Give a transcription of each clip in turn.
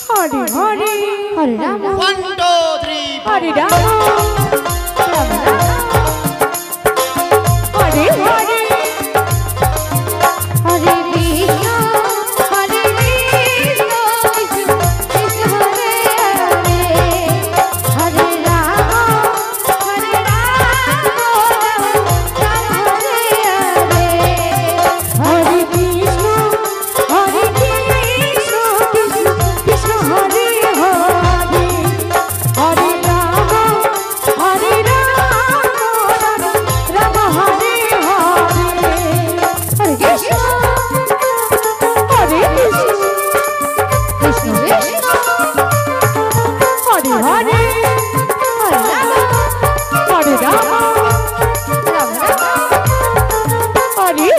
Hare Hare Hare Rama 1 2 3 Hare Rama Rama Rama Hare Hare Hare Krishna Hare Krishna Krishna Krishna Hare Hare Hare Rama Hare Rama Rama Hare Hare Hare Krishna Hare Krishna Krishna Krishna Hare Hare Hare Rama Hare Rama Rama Hare Hare Hare Krishna Hare Krishna Krishna Krishna Hare Hare Hare Rama Rama Hare Hare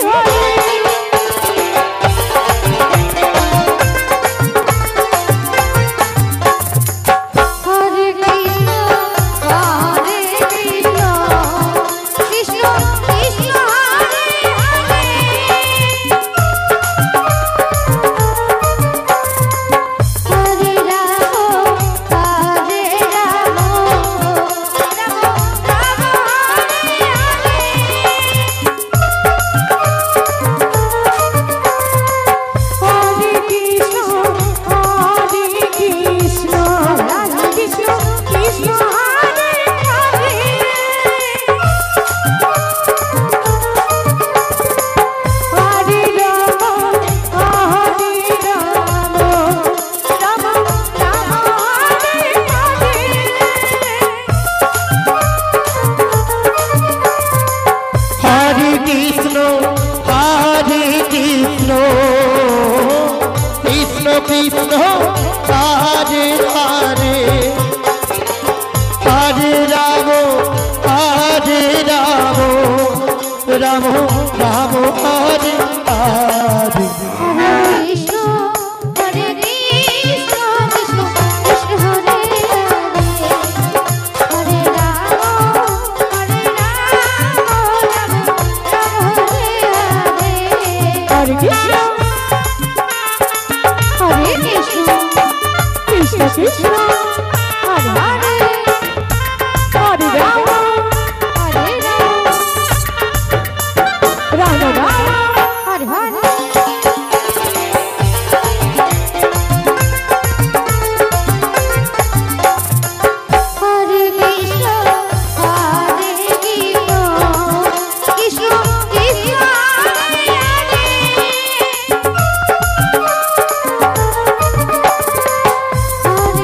Hare Krishna Hare Krishna Krishna Krishna Hare Hare Hare Rama Hare Rama Rama Rama Hare Hare Hare Krishna Hare Krishna Krishna Krishna Hare Hare Hare Rama Hare Rama Rama Rama Hare Hare Hare Krishna Hare Krishna Krishna Krishna Hare Hare Hare Rama Hare Rama Rama Rama Hare Hare Hare Krishna Hare Krishna Krishna Krishna Hare Hare Hare Rama Hare Rama Rama Rama Hare Hare Hare Krishna Hare Krishna Krishna Krishna Hare Hare Hare Rama Hare Rama Rama Rama Hare Hare Hare Krishna Hare Krishna Krishna Krishna Hare Hare Hare Rama Hare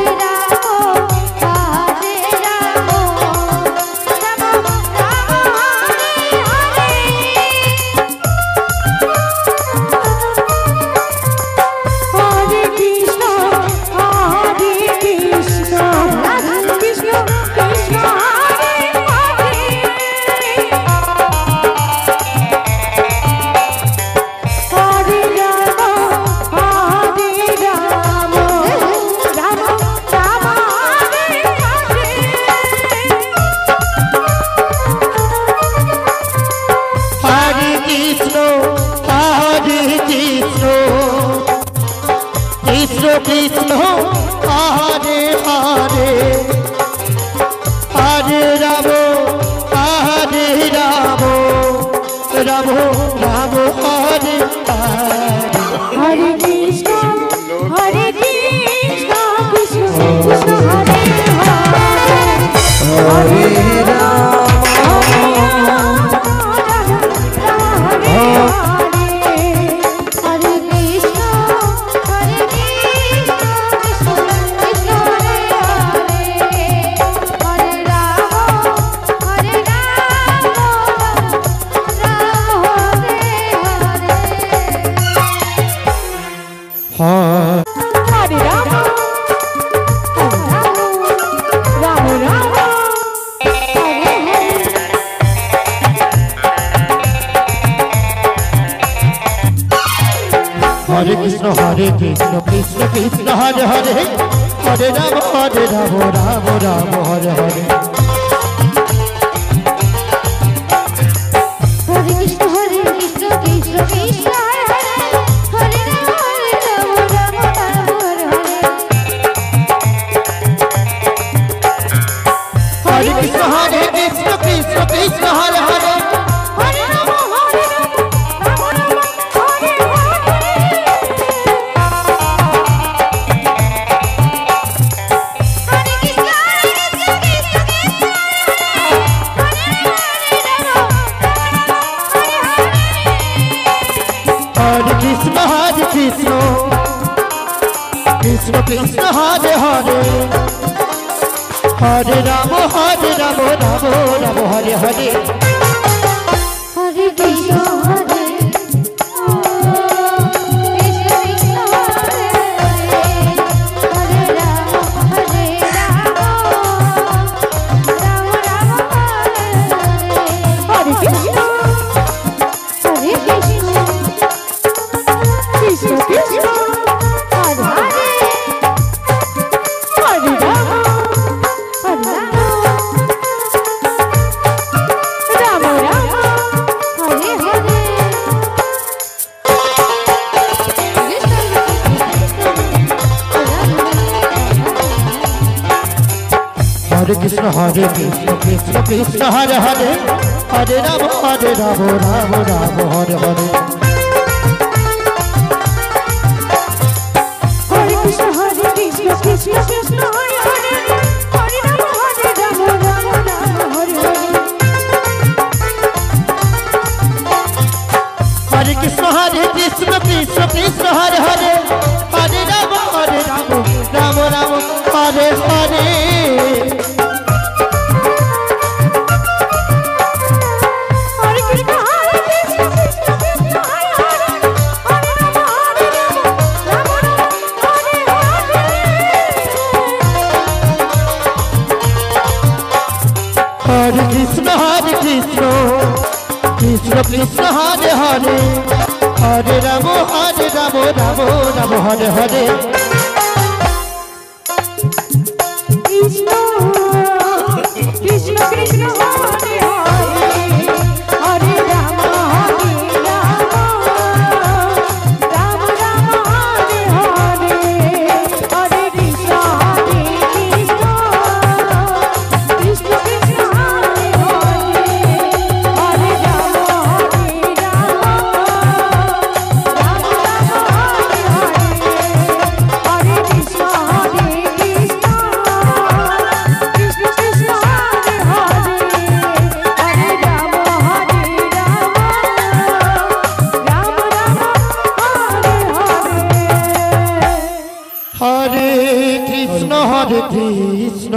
Rama Rama Rama Hare Hare Hare Krishna Hare Krishna Radha Krishna Krishna Hare Hare Hare Rama Hare Rama Rama Rama Hare Hare Hare Krishna Hare Krishna Krishna Krishna Hare Hare Hare Rama Hare Rama Rama Rama Hare Hare Hare Krishna Hare Krishna Krishna Krishna Hare Hare Hare Rama Hare Hare Krishna Hare Krishna Krishna Krishna Hare Hare Hare Rama Hare Rama Rama Hare Hare Hare Rama Rama Rama Hare Hare Krishna Hare Krishna Krishna Krishna Hare Hare Hare Rama Rama Rama Hare Hare Hare Krishna Hare Krishna Krishna Krishna Hare Hare Hare Rama Rama Rama Hare Hare Krishna Krishna Hare Hare Hare Ram Ram Ram Hare Hare Hare Krishna Hare Krishna Krishna Hare Hare Ram Ram Ram Hare Krishna Krishna Krishna Hare Hare Hare Ram Ram Ram Hare Hare Hare Krishna Krishna Krishna Hare Hare Hare Ram Ram Ram Hare Hare Hare Krishna Krishna Krishna Hare Hare Hare Ram Ram Ram Hare Hare Hare Krishna Krishna Krishna Hare Hare Hare Ram Ram Ram Hare Hare Hare Krishna Krishna Krishna Hare Hare Hare Ram Ram Hare Hare Hare Krishna Krishna Krishna Hare Hare Hare Ram Ram Ram Hare Hare Krishna Krishna Krishna Hare Hare Hare Ram Ram Ram Hare Hare Hare Krishna Krishna Krishna Krishna Hare Hare Hare Ram Ram Hare Krishna Krishna Krishna Krishna Hare Hare Hare Ram Ram Ram Hare Hare Hare Krishna